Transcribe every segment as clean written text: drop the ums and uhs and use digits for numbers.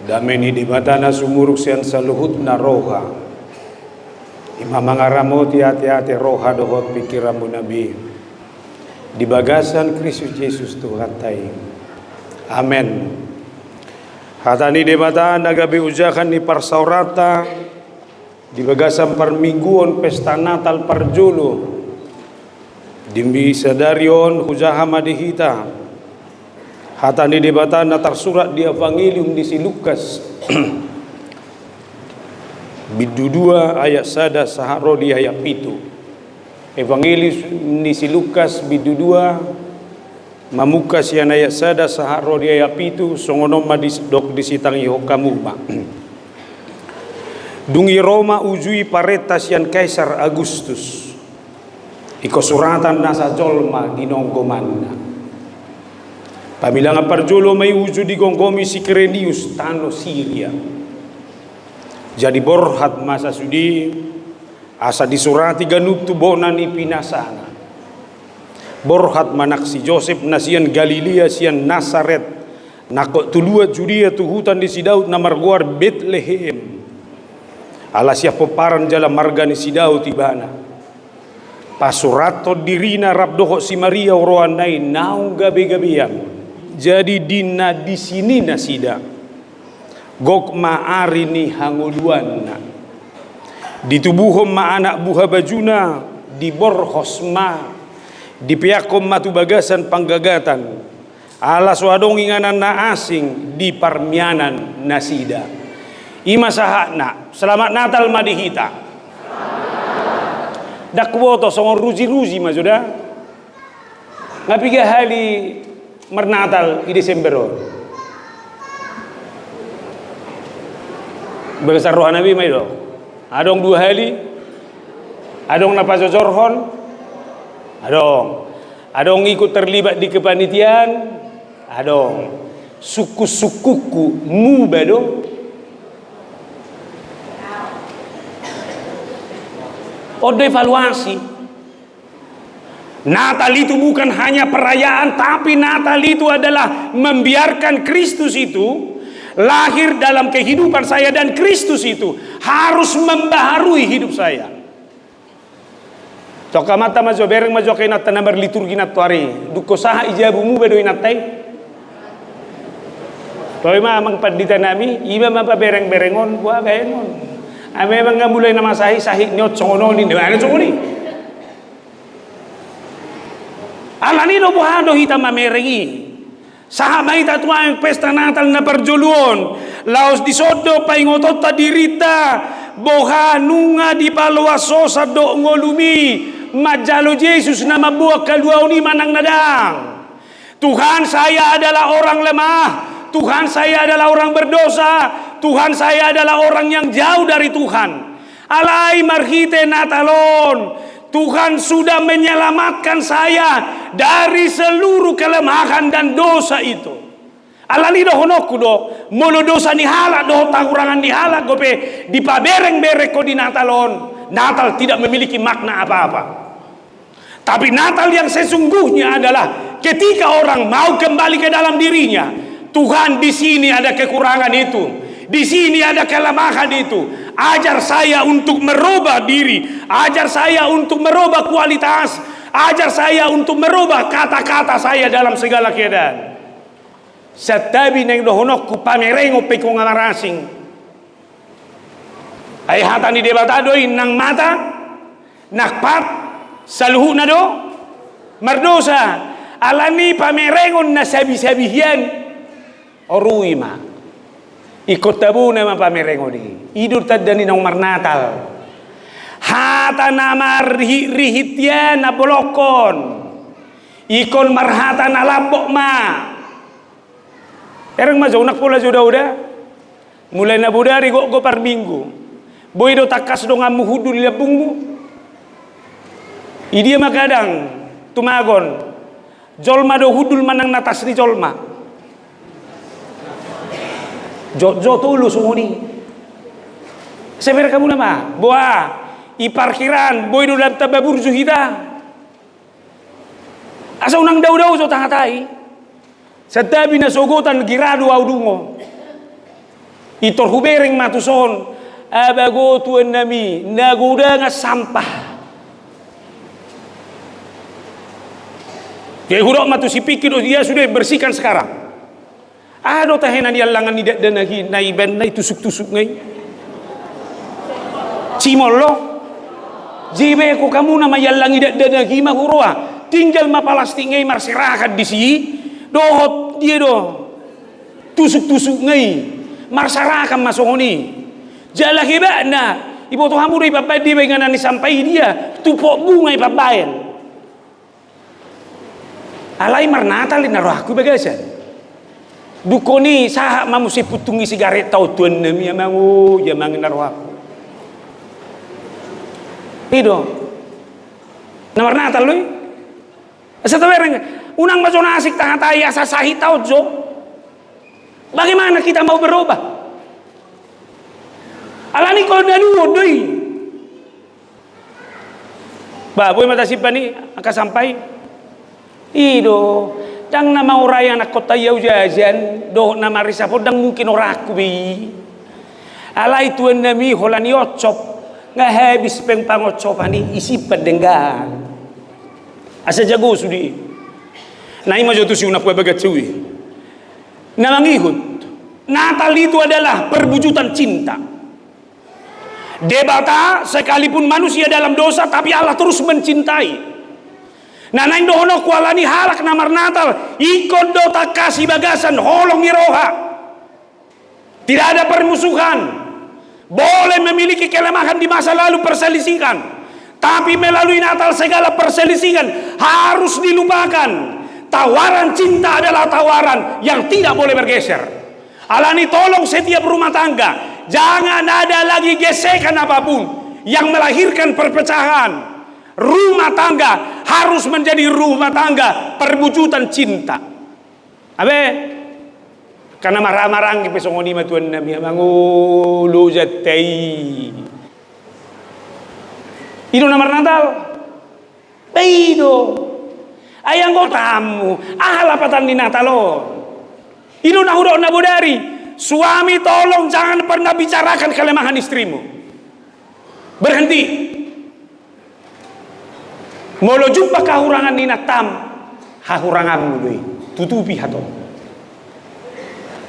Dameni di matana sumuruk sian saluhut na roha. Imamangaramoti hati-hati roha dohot pikiranmu nabi. Di bagasan Kristus Yesus Tuhan tai. Amen. Hatani di mata nagabi ujakan ni parsaurata. Di bagasan permingguan pesta Natal parjulu. Dimbi sadarion hujaha madihita. Hatani di batana tersurat di Evangelium di si Lukas bidu 2 ayat sada saharo di ayat pitu. Evangelium di si Lukas bidu 2 mamuka sian ayat sada saharo di ayat pitu songonom dok disitang iho kamuma. Dungi Roma ujui pareta sian Kaisar Agustus. Iko suratan nasa jolma ginonggomanna. Pamilangan parjolo may uju di gonggomi si Quirinius tano Syria. Jadi borhat masa sudi asa disurati ganub tubonan ipinasana. Borhat manak si Joseph nasian Galilea sian Nazaret. Nakot tulua Judea tuhutan di si Daud na marguar Bethlehem. Ala siya peparan jala marga ni si Daud tibana. Pasurato dirina rabdoho si Maria oroanay naung gabi-gabian. Jadi dina di sini nasida gok maari ni hanguluan di tubuhom ma anak buha bajuna di borhos ma di piakom matu bagasan panggagatan ala suadong inganan na asing di parmianan nasida ima sahakna selamat Natal madihita dakwoto songon ruji-ruji majuda ngapiga hali Mernatal di Desember. Besar roh Nabi mai do. Adong 2 hari. Adong napa jojorhon. Adong ikut terlibat di kepanitiaan. Adong suku-sukuku mu bado. Ode evaluasi. Natal itu bukan hanya perayaan, tapi Natal itu adalah membiarkan Kristus itu lahir dalam kehidupan saya, dan Kristus itu harus membaharui hidup saya. Toka mata majo bereng majo kainat tanamar liturgi natwari duko saha ijabumu bedo inatai. Toy ma mang pandita nami iba mapa bereng-berengon buah gaenon. Ame mang ngambulay na masahi sahik nyot songono ni ana songoni. Alani do buhado hita mamerengi sahamay tatuan pesta Natal na parjuluon laos disodo paingotot ta dirita boha nunga di palwaso sa do ngolumi majalo Yesus na mabuak kaluaw ni manang nadang. Tuhan, saya adalah orang lemah, Tuhan, saya adalah orang berdosa, Tuhan, saya adalah orang yang jauh dari Tuhan. Alai marhite Natalon, Tuhan sudah menyelamatkan saya dari seluruh kelemahan dan dosa itu. Alali do honoku do molo dosa ni halak do takurangan ni halak gope di pabereng-berek ko di Natalon. Natal tidak memiliki makna apa-apa. Tapi Natal yang sesungguhnya adalah ketika orang mau kembali ke dalam dirinya. Tuhan, di sini ada kekurangan itu. Di sini ada kelemahan itu. Ajar saya untuk merubah diri. Ajar saya untuk merubah kualitas. Ajar saya untuk merubah kata-kata saya dalam segala keadaan. Setabi neng dohonokku pamerengo peko ngalarasing. Ay hatani debatadoy nang mata nakpat saluhu na do mardosa alani pamerengon na sabi-sabihan oruima. Ikut tabu nama pamerengo di idur tadani nang marnatal hata nama rihityan na bolokon ikon marhata na lambok ma erang mazaunak pula udah mulai na budari go par minggu boy do takas do ngamu hudul labungmu idia makadang tumagon jolma do hudul manang natas di jolma Jo tulu sumuni. Seber kamu nama, boa i parkiran boy do dalam tababur juhida. Asa unang daw-daw so tangatai. Setabi na sogotan girado audungo. Itor hubereng matuson abago tuan nami naguda nga sampah. Dia hurok matu si pikir dia sudah bersihkan sekarang. Ado tahenan dia langan tidak dan lagi naiban nai tusuk-tusuk ngai. Cimolo. Jibe ko kamu nama yalang tidak dan lagi mah huroa. Tinggal ma palastik ngai marsirakat di si. Dohot dia do. Tusuk-tusuk ngai. Marsarakan masuk ni. Jala hebat na. Ibu tu hamu dari papai dia dengan ni sampai dia. Tupok bunga papayan. Alai marnatal di naruh aku bagasan. Dukoni sahak mamu si putungi sigaret tau tuan nami amangu ya mangin naruh aku. Itu. Namar natal lui. Asa tawereng unang masona asik tahatai asa sahi tau jo. Bagaimana kita mau berubah? Alani kau danu doi. Ba boy mata sipani aka sampai Ido, dang nama orang anak kota yau jajan, doh nama risapot dang mungkin orang aku bi. Alai tuan nami holani ocop, nggak habis pengpang ocop ani isi pendengar. Asa jago sudi. Nai maju tu si unak bagat cuy. Namang ikut. Natal itu adalah perwujudan cinta. Debata sekalipun manusia dalam dosa, tapi Allah terus mencintai. Nanain dohono kualani halak namar Natal ikut do tak kasih bagasan holong iroha. Tidak ada permusuhan. Boleh memiliki kelemahan di masa lalu perselisihan, tapi melalui Natal segala perselisihan harus dilupakan. Tawaran cinta adalah tawaran yang tidak boleh bergeser. Alani tolong setiap rumah tangga jangan ada lagi gesekan apapun yang melahirkan perpecahan. Rumah tangga harus menjadi rumah tangga perwujudan cinta. Abe, karena marah-marah ke pesongoni matuan Nabi mangulu jatai. Itu nama Natal. Beido. Ayang kau tamu, lapatan di Natalon. Itu nahudok nabudari. Suami tolong jangan pernah bicarakan kelemahan istrimu. Berhenti. Molo jumpa kahurangan nina tam hahuranganmu doi tutupi hato.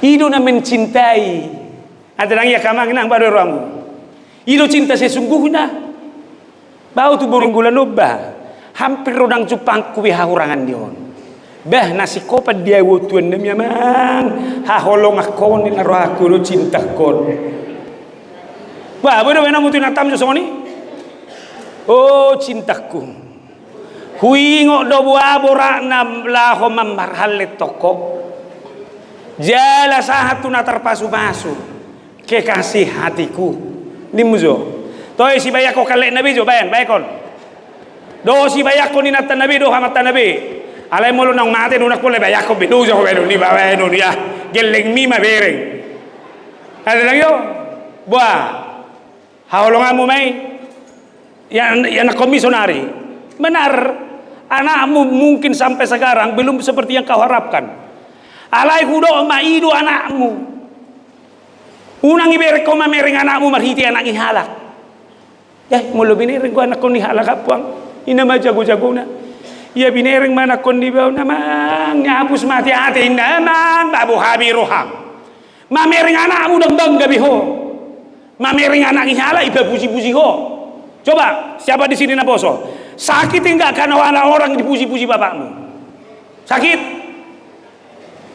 Ido na mencintai adrang ya kamang nang baru ramu. Ido cinta sesungguhnya bau tu burung gula nubah hampir rodang cupang kuwi hahurangan dion. Bah nasi kopat dia wutuan nem yamang haholong akon ni naro aku lo cinta kon. Wah bodo wena mutu natam jo songoni. Oh cintaku. Huingo do buah borak nam laho mambarhalet toko. Jala sahatu na terpasu-pasu kekasih hatiku. Limuzo. Toy si bayako kalek nabi jo bayan bayakon. Do si bayako ni natan nabi do hamat nabi. Alay molo nang mate nunak pole bayako bedu jo bedu ni bawa no ya. Geleng mi mabereng. Ada lagi yo. Buah. Haolonganmu mai. Yang komisionari. Benar. Anakmu mungkin sampai sekarang belum seperti yang kau harapkan. Alai hudo maido anakmu. Unang ibere ko mamering anakmu marhiti anak ihalak. Ya mulo binereng ko anak ko ni halak apuang. Ina majago-jago na. Ya binereng mana ko ni baw namang ngapus mati ate naman babu habi roham. Mamering anakmu dang bangga biho. Mamering anak ihalak iba puji-puji ho. Coba siapa di sini na boso? Sakit enggak karena orang dipuji-puji bapakmu? Sakit?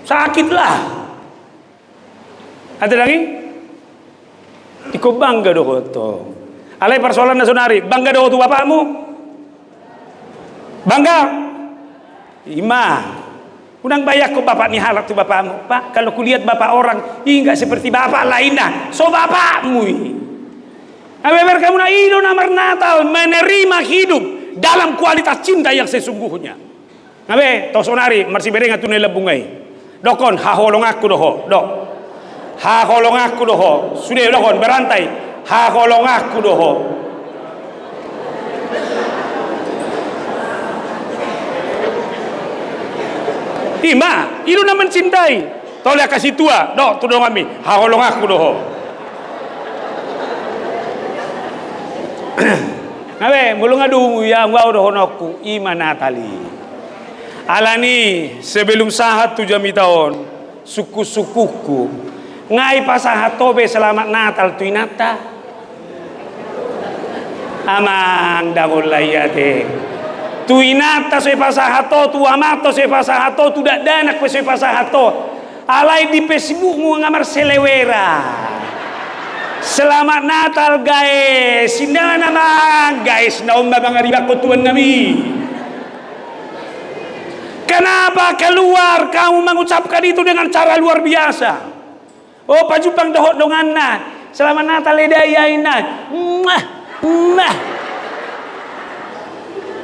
Sakitlah. Ada lagi? Iko bangga doh to. Alai persoalan nasionari, bangga doh tu bapakmu? Bangga? Ima. Unang bayak ko bapak ni halak tu bapakmu. Pak, kalau kulihat bapak orang, enggak seperti bapak lain dah. So bapakmu. Abeber kamu na ido namar Natal menerima hidup dalam kualitas cinta yang sesungguhnya. Abe tosonari marsi bereng atune lebungai. Dokon haholong aku doho. Dok. Haholong aku doho. Sudah dokon berantai. Haholong aku doho. Ima, itu namanya mencintai. Toleh kasih tua, dok tu dong kami, haholong aku doh. Nabe, mulung adu ya ngau doh honokku iman Natali. Alani sebelum sahat 7 tahun, suku-sukuku ngai pasahat tobe selamat Natal tuinata. Amang dagol layate. Tuinata se pasahato, tu amato se pasahato, tu danak se pasahato. Alai di Facebook mu ngamar selewera. Selamat Natal guys. Sinda namang guys na umbabang aribak tuan nami. Kenapa keluar kamu mengucapkan itu dengan cara luar biasa? Oh pajupang dohot donganna. Selamat Natal edayaina.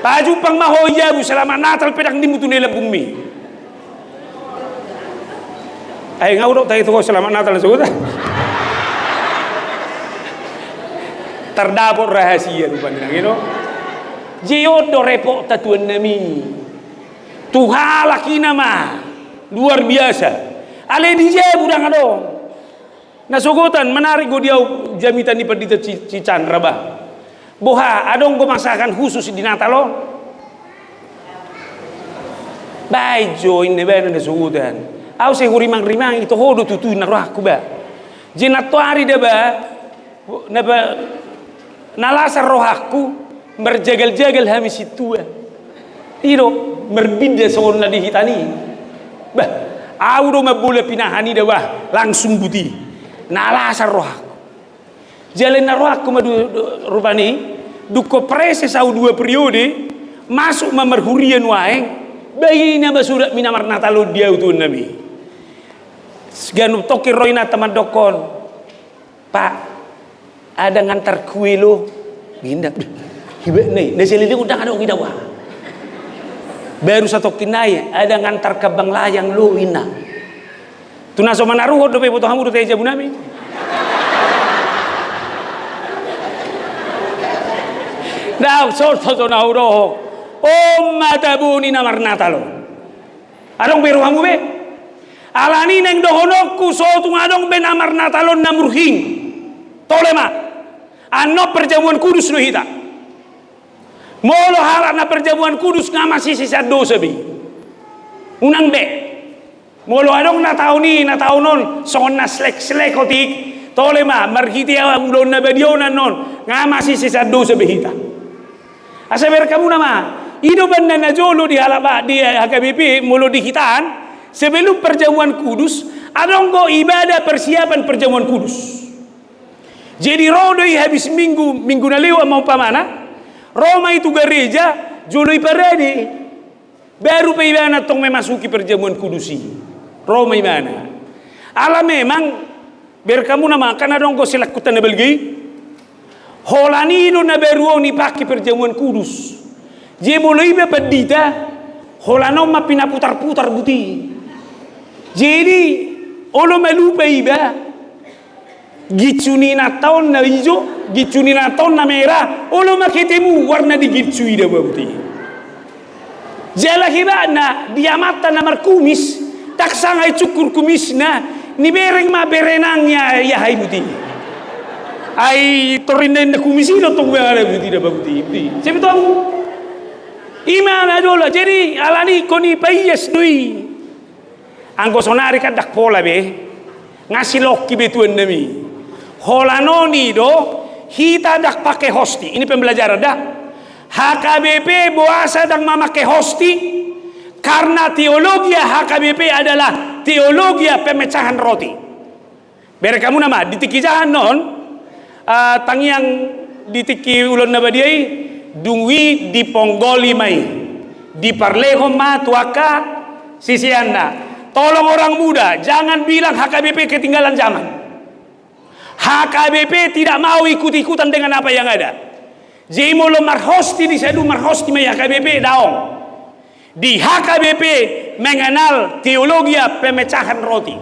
Pajupang mahoya bu selamat Natal pedang dimutu nela bumi. Ay ngau dok tayo ko selamat Natal sudah. Terdapat rahasia rupanya gitu. Jiodo repot tatuan nami. Tuhalaki nama luar biasa. Ale DJ budang adong. Nasugutan menarik go dia jamitan di pedita Cicandra bah. Boha adong go masakan khusus di Natalo. Bai join ne ben nasugutan. Au se hurimang-rimang itu hodo tutu narahku ba. Jinato hari de ba naba nalasar rohakku berjagal-jagal hamis itu. Iro merbinda sona di hitani. Bah, au do mabule pinahani de bah langsung buti. Nalasar rohakku. Jalan rohakku madu rupani duko prese sau 2 periode masuk mamerhurian waeng bayi nama surat minamar Natalo dia utuh Nabi. Seganu toki roina teman dokon. Pak, ada ngantar kue lo. Ginda. Hibe nih, neselili udang ada kita wah. Baru satu kinai ada ngantar ke Bang Layang lo ina. Tuna so manaruh do pe butuh hamu do teja bunami. Nah, sorto na uroh. Mata buni namar Natalo. Adong beru hamu be. Alani neng dohonokku sotu ngadong ben amar Natalon namurhing. Tolema. Ano perjamuan kudus no hita. Molo halak na perjamuan kudus ngamasi sisa dosa bi. Unang be. Molo adong na taunon son na slek otik. Tolema marhiti awang ulon na bedionan non ngamasi sisa dosa bi hita. Asa ber kamu nama. Ido benda na jolo di halaba di HKBP mulu di hitaan. Sebelum perjamuan kudus, adonggo ibadah persiapan perjamuan kudus. Jadi rodoi habis minggu na lewa mau pamana, Roma itu gereja, joloi parade. Baru pa ibana tong memasuki perjamuan kudusi. Roma ibana. Ala memang berkamu nama kan adonggo selakutan na belgi. Holanido na beruo ni paki perjamuan kudus. Je mulai be pedita, holano ma pinaputar-putar buti. Jadi olo malupa iba gicuni na taon na hijau, gicuni na taon na merah, olo maketemu warna di gicui dah buti. Jala hiba na diamata na markumis, tak sangai cukur kumis na ni bereng ma berenangnya ya hai buti. Ai torinden na kumisino tong ada buti dah buti. Siapa tahu? Iman adola jadi alani koni payas dui. Angko sonari kadak pola be ngasih loki betuan nami holanoni do hita dak pakai hosti ini pembelajaran dah HKBP boasa dak memakai hosti karena teologi HKBP adalah teologi pemecahan roti bere kamu nama ditikijahan non tangiang ditiki ulun nabadiai dungwi di ponggoli mai di parleho ma tuaka sisianda. Tolong orang muda, jangan bilang HKBP ketinggalan zaman. HKBP tidak mau ikut-ikutan dengan apa yang ada. Jadi mulu marhosti di sedu marhosti mai HKBP daong. Di HKBP mengenal teologi pemecahan roti.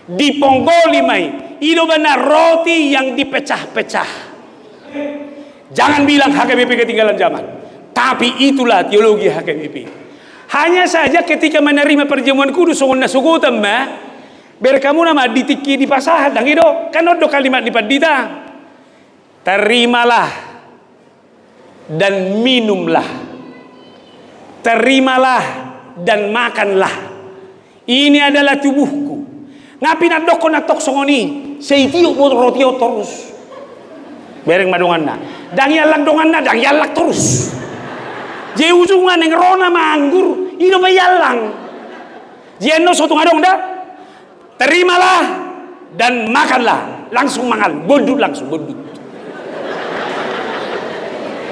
Di Ponggoli mai, itu benar roti yang dipecah-pecah. Jangan bilang HKBP ketinggalan zaman. Tapi itulah teologi HKBP. Hanya saja ketika menerima perjamuan kudus sungguh sugutan Berkamu nama ditiki di pasahan dang ido kan do kalimat di padita. Terimalah dan minumlah. Terimalah dan makanlah. Ini adalah tubuhku. Ngapi nak doko nak tok songoni. Seitiuk roti terus. Bereng madonganna. Dang yalak donganna dang yalak terus. Je ujungan yang rona manggur. Ino bayalang. Jeno soto ngadong dah. Terimalah dan makanlah. Langsung mangal. Bodut langsung bodut.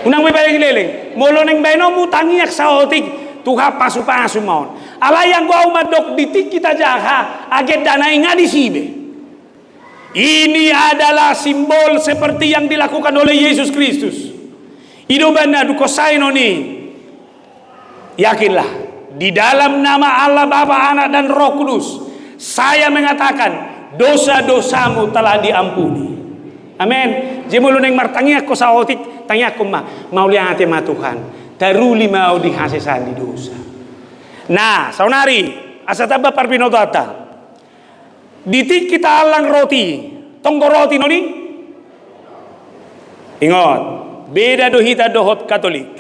Unang may balik leleng. Molo neng bainomu tangiak saotik. Tuha pasu-pasu maun. Alayang gua umadok ditik kita jaha. Aget danai ngadi sibe. Ini adalah simbol seperti yang dilakukan oleh Yesus Kristus. Idobana dukosai noni. Yakinlah. Di dalam nama Allah Bapa, Anak dan Roh Kudus. Saya mengatakan dosa-dosamu telah diampuni. Amin. Jemulu neng martangiak ko saotik. Tangiak ko mau lihat ma Tuhan. Taruli mau dihasesan di dosa. Nah, saunari, asataba parpinodata. Ditik kita alang roti. Tonggo roti noni. Ingat, beda dohita dohot Katolik.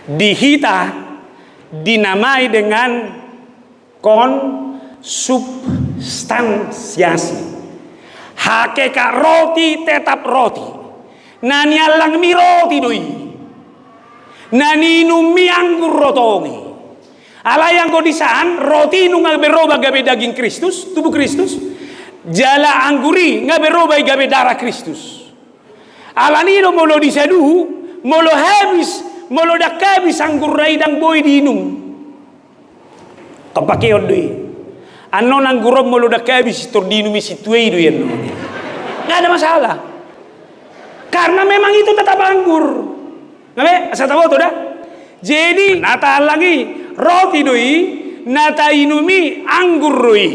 Dihita dinamai dengan konsubstansiasi. Hakikat roti tetap roti. Nani alang mi roti doi. Nani numi anggur rotongi. Ala yang kodisaan roti nu nggak berubah gabe daging Kristus, tubuh Kristus. Jala angguri nggak berubah gabe darah Kristus. Ala nino molo disadu, molo habis, molo dak habis anggur raidang boy diinum. Kapake odoi. Anon anggur molo dak habis tur diinumi situei do yen. Nggak ada masalah. Karena memang itu tetap anggur. Ngabe asa tahu tuh dah. Jadi nata lagi roti doi nata inumi anggur doi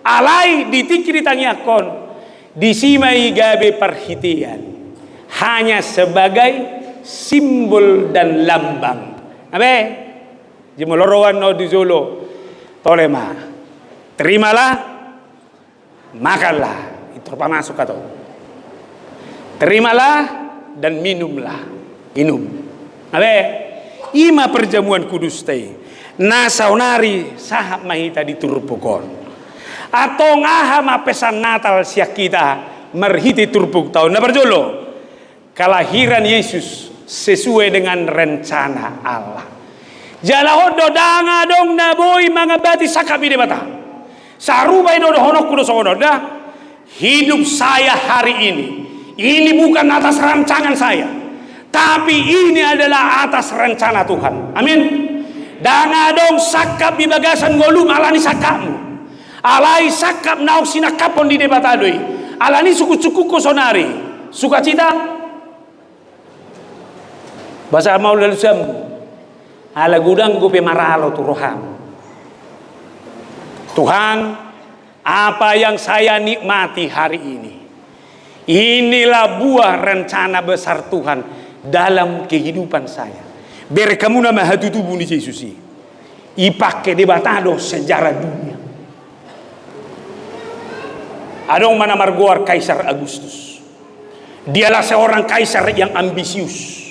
alai ditikri tangiakon disimai gabe perhitian hanya sebagai simbol dan lambang. Abe jemolorowan no di Solo tolema terimalah makanlah itu masuk atau terimalah dan minumlah abe ima perjamuan kudus teh na saunari sahab mahita diturpukon atau ngaha pesan Natal siak kita merhiti turpuk tahun na berjolo kelahiran Yesus sesuai dengan rencana Allah. Jalahodo danga dong na boy mga bati sakabi de bata sarubay do honok kudo sono dah hidup saya hari ini bukan atas rancangan saya. Tapi ini adalah atas rencana Tuhan. Amin. Dan adong sakap di bagasan golum alani sakapmu. Alai sakap nauk sinakapon di debatadoi. Alani suku-suku kosonari. Sukacita. Bahasa mau lalu sembu. Ala gudang gope maralo turoham. Tuhan, apa yang saya nikmati hari ini. Inilah buah rencana besar Tuhan dalam kehidupan saya. Berkamu nama hatu tubuh ni Yesus ipake debatado sejarah dunia. Adong mana margoar Kaisar Agustus. Dialah seorang kaisar yang ambisius.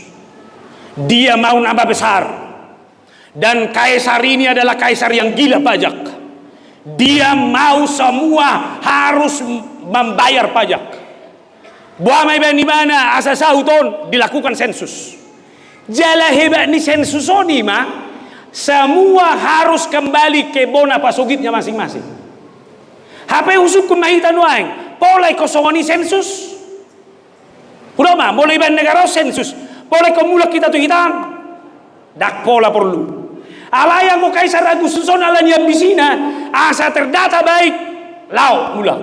Dia mau nambah besar. Dan kaisar ini adalah kaisar yang gila pajak. Dia mau semua harus membayar pajak. Buah may di mana asa sauton dilakukan sensus. Jala hebat ni sensus oni mah semua harus kembali ke bona pasogitnya masing-masing. HP usuk kun mahita nuaing polai kosongoni sensus. Udah mah mulai ban negara sensus. Polai komulak kita tuh hitam. Dak pola perlu. Alayang ko Kaisar Agustus on alanya bisina asa terdata baik lau mulak.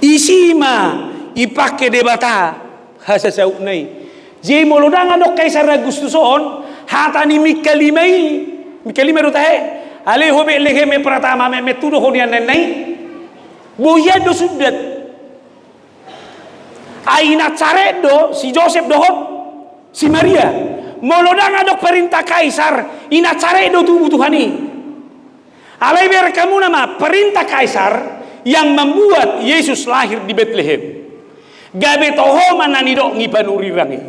Isima ipake debata hasa saunai. Je molodang adok Kaisar Agustus on hatani mikalimai rutahe ale hobe lehe me pratama me tudo honian nenai boya do sudat aina caredo si Joseph dohot si Maria molodang adok perintah Kaisar ina caredo tubuh Tuhani Alai ber kamu nama perintah kaisar yang membuat Yesus lahir di Bethlehem. Gabe toho manani dok ngipanuri rangi.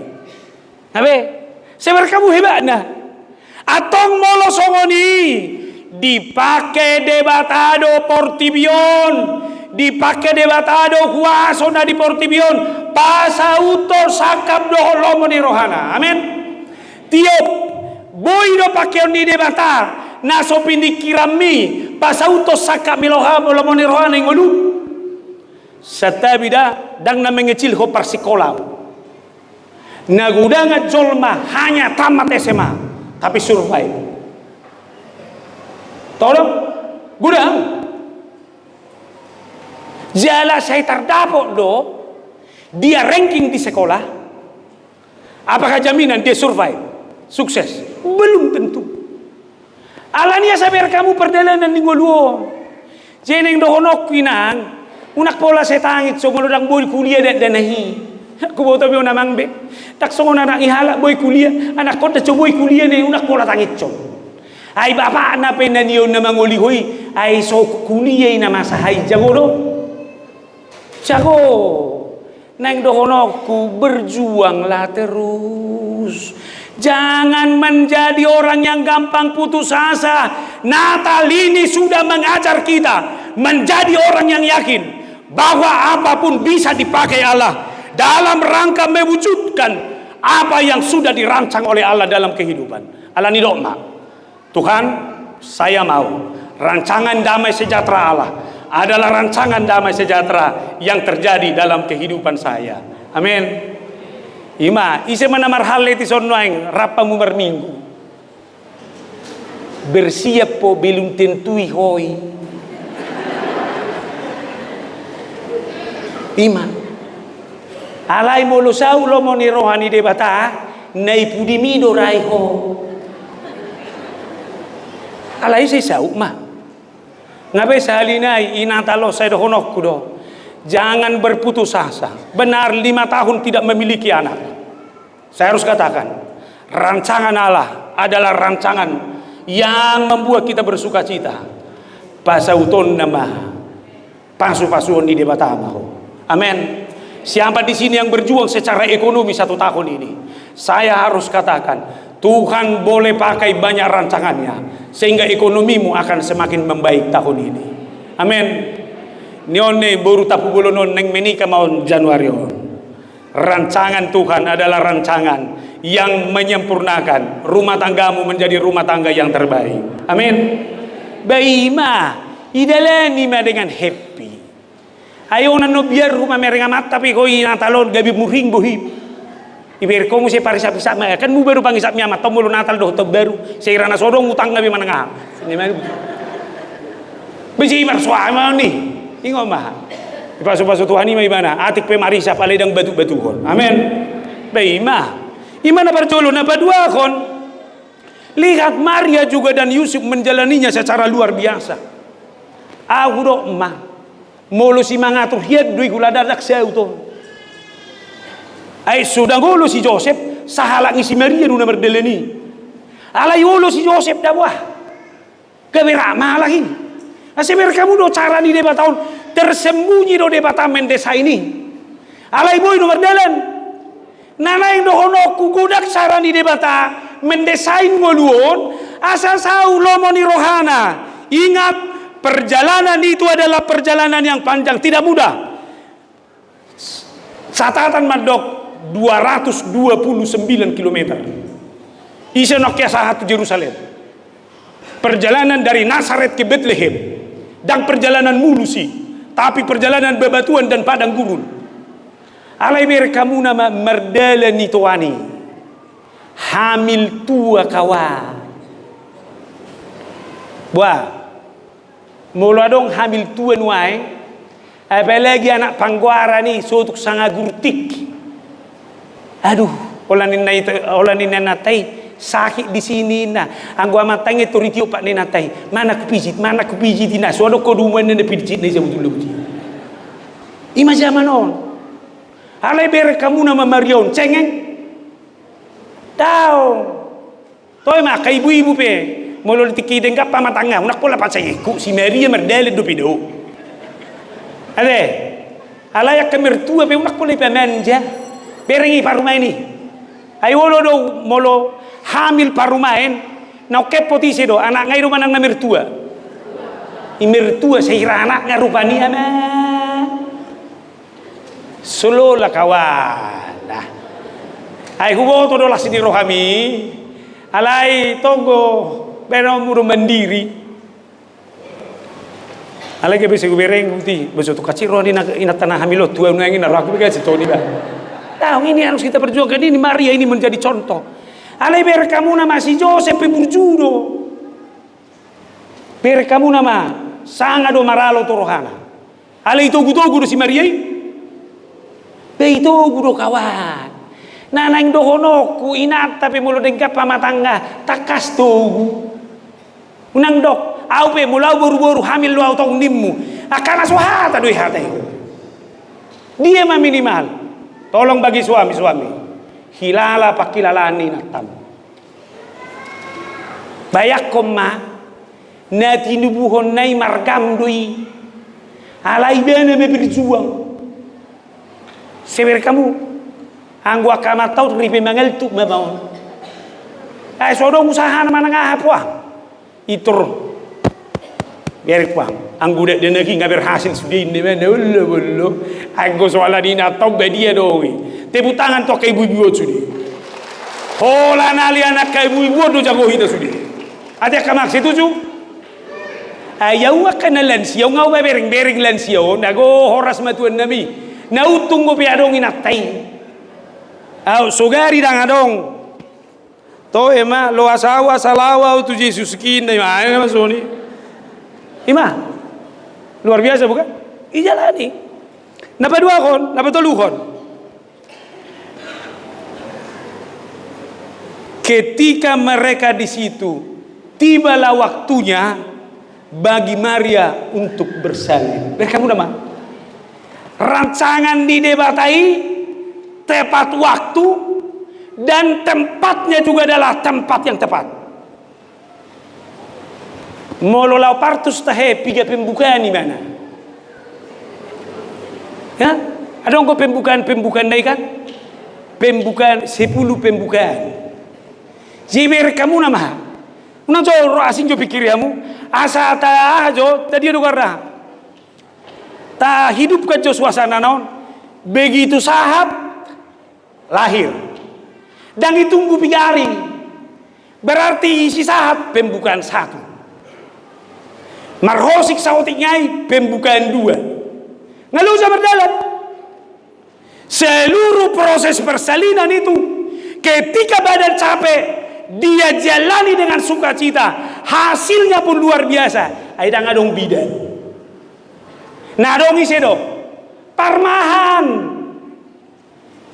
Habe, seber kamu hebat nah. Atong molo songoni dipakai debatado portibion, dipakai debatado kuaso na di portibion, pasauto sakap do lomoni rohana. Amin. Tiop boy do pakeon di debata, naso pindi kirami, pasauto sakap miloha lomoni rohana ngolu. Satabida dang na mengecil ho persikolau. Nagudanga jolma hanya tamat SMA, tapi survive. Tolong, gudang. Jala saya terdapat do, dia ranking di sekolah. Apakah jaminan dia survive, sukses? Belum tentu. Alania sabar kamu perjalanan di ngoluo. Jeneng dohonok kinang, unak pola saya tangit so ngeludang boy kuliah dan nahi. Aku bawa tabi unamang be. Tak songon anak ihala boy kuliah, anak kota coba boy kuliah nih unak pola tangit so. Ay bapak na penaniyo na mangulihoy ay so kuliah na masahay jago do. Jago. Nang dohonokku berjuanglah terus. Jangan menjadi orang yang gampang putus asa. Natal ini sudah mengajar kita menjadi orang yang yakin bahwa apapun bisa dipakai Allah dalam rangka mewujudkan apa yang sudah dirancang oleh Allah dalam kehidupan. Allah ni dokma. Tuhan, saya mau rancangan damai sejahtera Allah adalah rancangan damai sejahtera yang terjadi dalam kehidupan saya. Amin. Ima, ise manamar hal leti sonnoeng rapamu berminggu. Bersiap po belum tentui hoi. Ima. Alai molo sau lo moni rohani debata nai pudimido raiho. Alai saya sau mah. Ngabe sahalinai inatalo saya dohonok kudo. Jangan berputus asa. Benar 5 tahun tidak memiliki anak. Saya harus katakan, rancangan Allah adalah rancangan yang membuat kita bersuka cita. Pasauton nama pasu-pasuon di debatamaho. Amin. Siapa di sini yang berjuang secara ekonomi 1 tahun ini? Saya harus katakan, Tuhan boleh pakai banyak rancangannya sehingga ekonomimu akan semakin membaik tahun ini. Amin. Nione baru tapu bolonon neng menika maun Januari on. Rancangan Tuhan adalah rancangan yang menyempurnakan rumah tanggamu menjadi rumah tangga yang terbaik. Amin. Baima idalani ma dengan happy. Ayo nano biar rumah mereka mat tapi koi natalon gabi muring bohim. Iber komu se parisa bisa ma kan mu baru pangisap miamat tombol natal doh to baru seirana sodong utang gabi manengah. Ini mah. Bisi marsuama nih. Ingat mah, pasu-pasu Tuhan ini mana? Atik pemarisa paledang batu-batuhon. Amin. Baima, imana perjolo napa dua kon? Lihat Maria juga dan Yusuf menjalaninya secara luar biasa. Aku dok mah, mulu si mangatur hiat dui gula dadak saya utuh. Ay sudah golo si Joseph, sahalang si Maria duna berdeleni. Alayolo si Joseph dah wah, keberama lagi. Asemer kamu do cara di debat tahun tersembunyi do departemen desa ini. Alai boy nomor dalan. Nana yang dohono kugudak cara di debata mendesain ngoluon asal sau lomoni rohana. Ingat perjalanan itu adalah perjalanan yang panjang, tidak mudah. Catatan madok 229 km. Isenoknya sahatu Yerusalem. Perjalanan dari Nazaret ke Bethlehem. Dan perjalanan mulu sih, tapi perjalanan bebatuan dan padang gurun. Alai ber kamu nama merdala nitoani, hamil tua kawa. Buah, mula dong hamil tua nuai, apalagi anak pangguara nih, sotuk sangat gurtik. Aduh, olanin natai. Sakit di sini nah anggo amatang itu ritio pak nenatai mana kupijit ina suado koduman ne pijit ne jauh ima zaman on alai ber kamu nama Marion cengeng tahu toy mak ibu-ibu pe molo tiki dengka pamatanga unak pola pacayeku si Maria merdele do pido ade alaya kemertua pe unak pola pemanja berengi paruma ini ayo lo do molo hamil parumaen nau kepoti sedo anak ngai rumah nang mertua imertua seira anak ngarupani ama solo la kawan lah ai hubo to do la sini rohami alai tonggo beno muru mandiri alai ke bese gubereng uti beso to kaciro ina tanah hamilo tua nu ngin aku begitu toni ba tahu ini harus kita perjuangkan ini Maria ini menjadi contoh alai ber kamu nama si Joseph burjudo ber kamu nama sanga do maralo to rohana alai to gudo si Maria be itu gudo kawan nanang dohonoku inat tapi mulo dengkap pamatangga takas tugu unang dok au pe mulau boru-boru hamil lu au tong nimmu akana suhata doi hate dia mah minimal tolong bagi suami hilala pakilalani natam bayak koma nati nubuhon nai margam doi alai bene me berjuang seber kamu anggo akamat tau ripe mangeltuk mabau ay sodo usaha mana ngahapuang itur biar puang anggo de neki nggak berhasil sudah ini mana ullo anggo soala dina tau bedia doi tebu tangan to kai ibu-ibu sudah hola nali anak kai ibu-ibu do jago hita sudah ada kamak setuju ayau akan lansia ngau bereng lansia nago horas matuan nami nau tunggu piadong inatai au sugari dang adong to ema lo asawa salawa tu Yesus kinda mana masoni ima luar biasa bukan ijalani napa dua kon napa tolu kon ketika mereka di situ tibalah waktunya bagi Maria untuk bersalin kamu nama rancangan didebatai tepat waktu dan tempatnya juga adalah tempat yang tepat. Molo lau partus tahe piga pembukaan di mana? Ya, ada engkau pembukaan dai kan? Pembukaan 10 pembukaan. Jiber kamu nama. Una joro asing jo pikir kamu asa ta ajo tadi do karna. Ta hidup kan jo suasana naon. Begitu sahab lahir dan ditunggu 3 hari berarti isi sahat pembukaan 1 marhosik sautik nyai pembukaan 2 nggak usah berdalam seluruh proses persalinan itu ketika badan capek dia jalani dengan sukacita hasilnya pun luar biasa aida ngadong bidan nadong isedo parmahan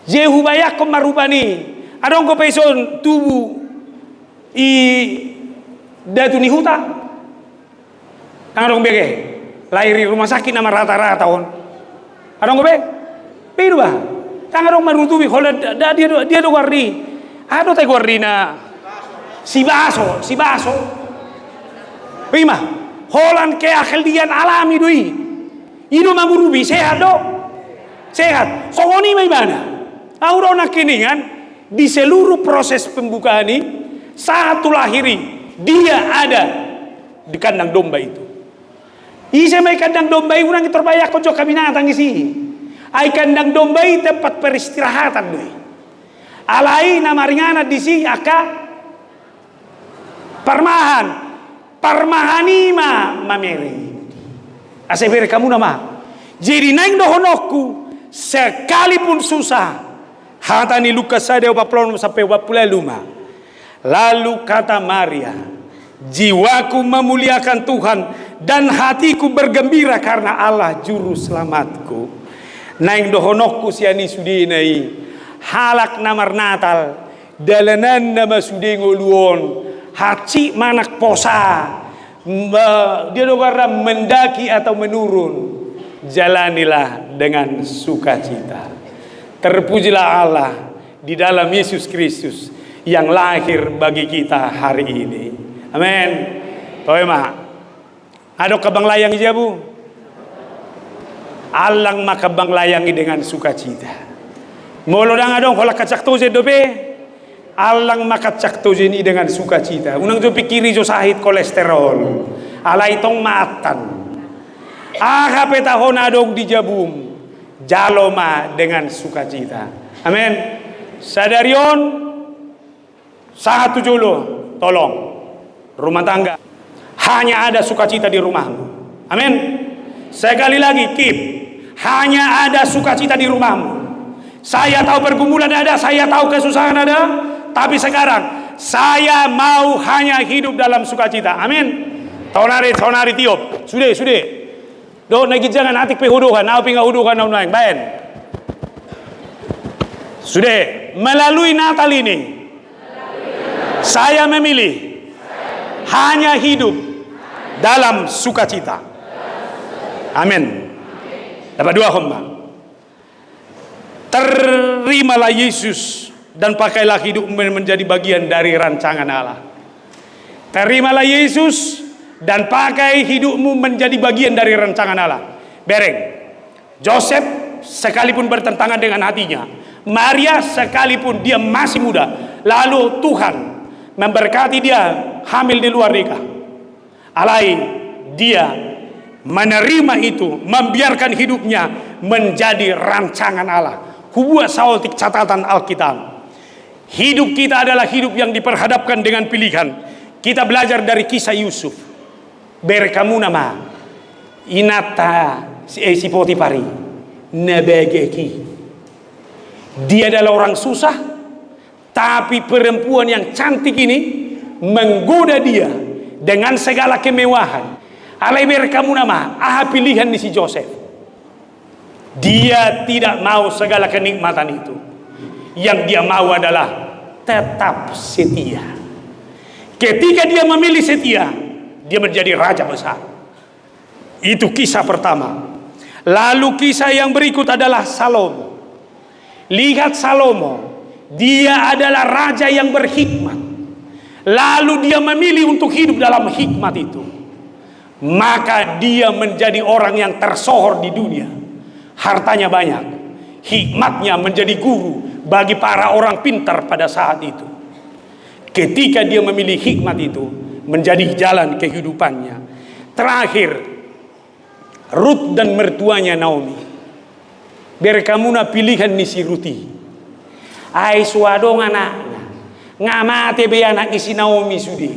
Jehu bayak marupani adong ko peson tubuh i datu ni huta adong bege lahir rumah sakit nama rata-rata on adong ko be piru ba tang adong manutubi hola dia do warni ado te warnina si baso prima holan ke akhlian alami doi ino mamurubi sehat do sehat songoni mai mana aurona kiningan di seluruh proses pembukaan ini satu lahiri dia ada di kandang domba itu. Isa may kandang domba itu nang terbayak ko jo kabinatang isi. Ay kandang domba itu tempat peristirahatan doi. Alai namaringana di si aka parmahanima mameri. Aseber kamu nama. Jadi naing dohonokku sekalipun susah hatani Lukas sadeo paplon sampai 45. Lalu kata Maria, jiwaku memuliakan Tuhan dan hatiku bergembira karena Allah juru selamatku. Naing dohonokku siani sudinai halak namar Natal dalanan nama sudingo luon haci manak posa dia dogarna mendaki atau menurun jalanilah dengan sukacita. Terpujilah Allah di dalam Yesus Kristus yang lahir bagi kita hari ini. Amin. Toy mah. Adok kabang layang ijabu. Alang makabang layangi dengan sukacita. Molo dang adong hola kacak toje dobe. Alang makacak toje ini dengan sukacita. Unang jo pikiri jo sahit kolesterol. Alai tong maatan. Aha petahon adong di jabum. Jaloma dengan sukacita. Amin. Sadarion satu jolo tolong rumah tangga hanya ada sukacita di rumahmu. Amin. Sekali lagi keep hanya ada sukacita di rumahmu. Saya tahu pergumulan ada, saya tahu kesusahan ada, tapi sekarang saya mau hanya hidup dalam sukacita. Amin. Taunari tiup. Sudah. Do nagi jangan atik pehuduhan, nau pinga huduhan nau naik baen. Sudah, melalui Natal ini saya memilih hanya hidup dalam sukacita. Amin. Dapat dua khomba. Terimalah Yesus dan pakailah hidup menjadi bagian dari rancangan Allah. Terimalah Yesus dan pakai hidupmu menjadi bagian dari rancangan Allah. Bereng. Joseph sekalipun bertentangan dengan hatinya, Maria sekalipun dia masih muda, lalu Tuhan memberkati dia hamil di luar nikah. Alai dia menerima itu, membiarkan hidupnya menjadi rancangan Allah. Hubua saotik catatan Alkitab. Hidup kita adalah hidup yang diperhadapkan dengan pilihan. Kita belajar dari kisah Yusuf. Berkamu nama inata si Potifari nebegeki. Dia adalah orang susah, tapi perempuan yang cantik ini menggoda dia dengan segala kemewahan. Alai berkamu nama aha pilihan di si Joseph. Dia tidak mau segala kenikmatan itu. Yang dia mau adalah tetap setia. Ketika dia memilih setia, dia menjadi raja besar. Itu kisah pertama. Lalu kisah yang berikut adalah Salomo. Lihat Salomo, dia adalah raja yang berhikmat. Lalu dia memilih untuk hidup dalam hikmat itu. Maka dia menjadi orang yang tersohor di dunia. Hartanya banyak, hikmatnya menjadi guru bagi para orang pintar pada saat itu. Ketika dia memilih hikmat itu menjadi jalan kehidupannya. Terakhir, Ruth dan mertuanya Naomi. Berkamuna pilihan nisi Ruti. Ai suadong anaknya. Ngamate be anak isi Naomi sudi.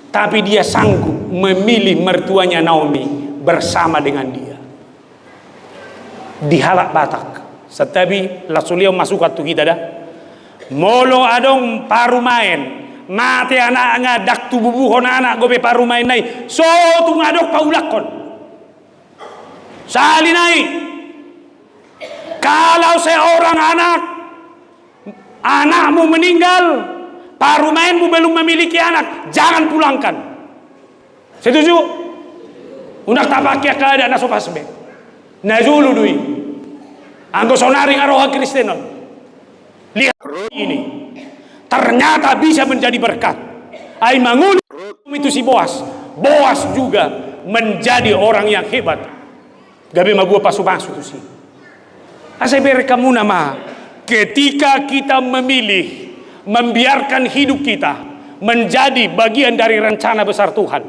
Tapi dia sanggup memilih mertuanya Naomi bersama dengan dia. Di halak Batak. Setabi lasuliau masuk waktu kita dah. Molo adong paru main. Mate anak ngadak tubuhon anak gobe paru main nai. So tu ngadok paulakon. Salinai. Kalau seorang anakmu meninggal, paru mainmu belum memiliki anak, jangan pulangkan. Setuju? Undak tak pakai keadaan nasopasbe. Najulu dui. Anggo sonari ngaroha Kristenon. Lihat ini. Ternyata bisa menjadi berkat. Ai mangul itu si Boas. Boas juga menjadi orang yang hebat. Gabe magua pasu-pasu tu si. Asai berkamu nama. Ketika kita memilih membiarkan hidup kita menjadi bagian dari rencana besar Tuhan,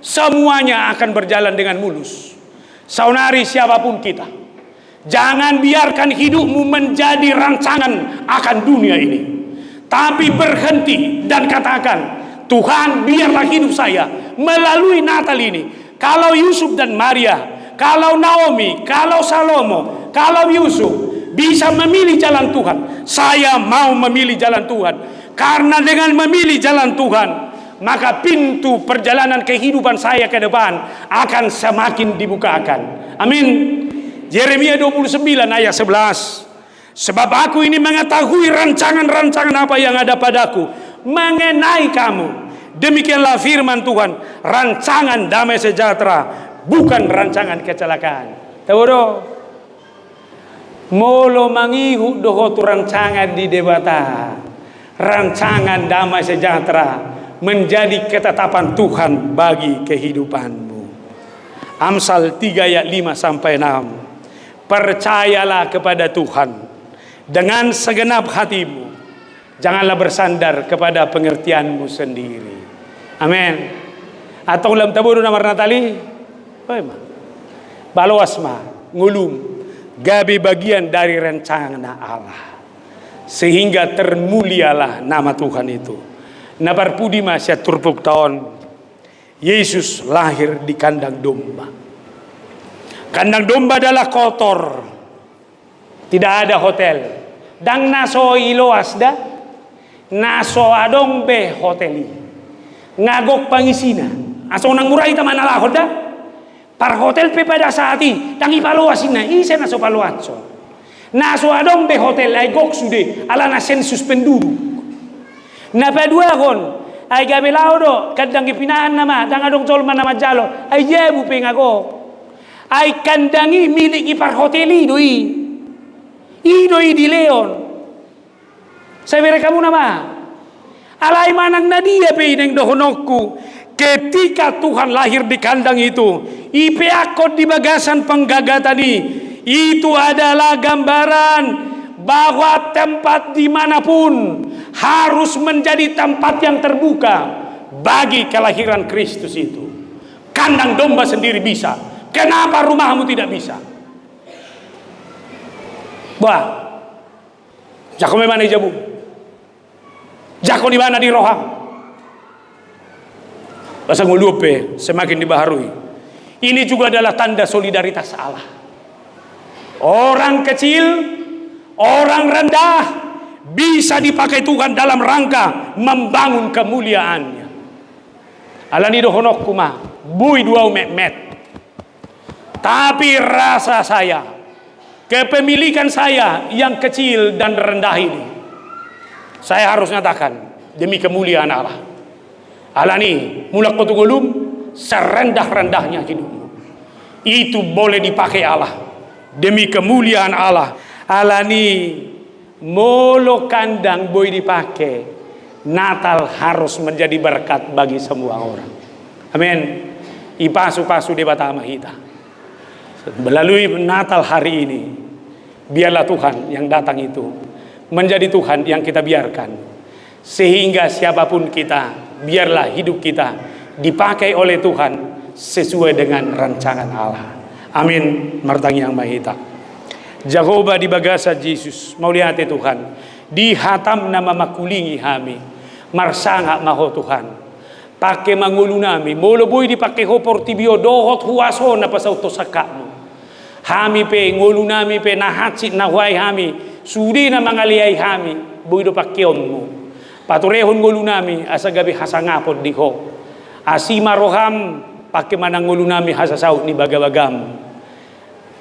semuanya akan berjalan dengan mulus. Saunari siapapun kita, jangan biarkan hidupmu menjadi rancangan akan dunia ini, tapi berhenti dan katakan, Tuhan biarlah hidup saya melalui Natal ini. Kalau Yusuf dan Maria, kalau Naomi, kalau Salomo, kalau Yusuf bisa memilih jalan Tuhan, saya mau memilih jalan Tuhan. Karena dengan memilih jalan Tuhan, maka pintu perjalanan kehidupan saya ke depan akan semakin dibukakan. Amin. Yeremia 29 ayat 11. Sebab aku ini mengetahui rancangan-rancangan apa yang ada padaku mengenai kamu. Demikianlah firman Tuhan, rancangan damai sejahtera, bukan rancangan kecelakaan. Tahu doh? Molo mangihu doho tu rancangan di debata. Rancangan damai sejahtera, menjadi ketetapan Tuhan bagi kehidupanmu. Amsal 3 ayat 5 sampai 6. Percayalah kepada Tuhan dengan segenap hatimu. Janganlah bersandar kepada pengertianmu sendiri. Amin. Atau lam taburu namar natali. Balawas ma ngulum gabi bagian dari rencana Allah. Sehingga termulialah nama Tuhan itu. Nabar pudi masya turpuk tahun Yesus lahir di kandang domba. Kandang domba adalah kotor. Tidak ada hotel. Dang naso iloas da. Naso adong be hoteli. Ngagok pangisina. Aso nang murai taman alahod da. Par hotel pe pada saati. Dang ipaluasina. Isa naso paluatso. Naso adong be hotel ay gok sude. Ala na sensus penduduk. Napadua kon. Ay gabilao do. Kadang ipinahan nama. Dang adong tolman nama jalo. Ay jebu pe ngagok. Ay kandangi milik ipar hoteli doi. Idoi di Leon. Saya beri kamu nama. Alai manang nadia pe neng dohonokku. Ketika Tuhan lahir di kandang itu, ipe akod di bagasan penggaga tadi, itu adalah gambaran bahwa tempat dimanapun harus menjadi tempat yang terbuka bagi kelahiran Kristus itu. Kandang domba sendiri bisa. Kenapa rumahmu tidak bisa? Bah, jako memang di Jabu, jako di mana di Roham. Bahasa ngulupe semakin dibaharui. Ini juga adalah tanda solidaritas Allah. Orang kecil, orang rendah bisa dipakai Tuhan dalam rangka membangun kemuliaannya. Alani dohonok kuma, bui dua met. Tapi rasa saya, kepemilikan saya yang kecil dan rendah ini, saya harus nyatakan demi kemuliaan Allah. Alani mulak potugulum serendah-rendahnya hidupmu. Itu boleh dipakai Allah demi kemuliaan Allah. Alani molo kandang boleh dipakai. Natal harus menjadi berkat bagi semua orang. Amin. Ipasu-pasu di Batama kita. Melalui Natal hari ini, biarlah Tuhan yang datang itu menjadi Tuhan yang kita biarkan. Sehingga siapapun kita, biarlah hidup kita dipakai oleh Tuhan sesuai dengan rancangan Allah. Amin. Martang yang mahita. Jehovah di bagasa Yesus. Mau lihat Tuhan. Dihatam nama makulingi kami. Marsanga maho Tuhan. Pakai mangulu nami. Molo boy dipakai hopor tibio dohot huaso na pasauto sakakmu. Hami pe ngulu nami pe nahatsit na huay hami. Sudi na mangaliay hami. Boy do pakionmu. Paturehon ngulu nami asa gabi hasangapod di ho. Asima roham pakai manang ngulu nami hasasaut ni bagabagam.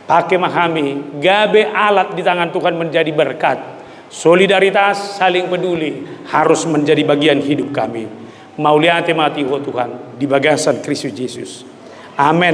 Pakai mahami gabe alat di tangan Tuhan menjadi berkat. Solidaritas saling peduli harus menjadi bagian hidup kami. Mauliate mati ho Tuhan di bagasan Kristus Yesus. Amin.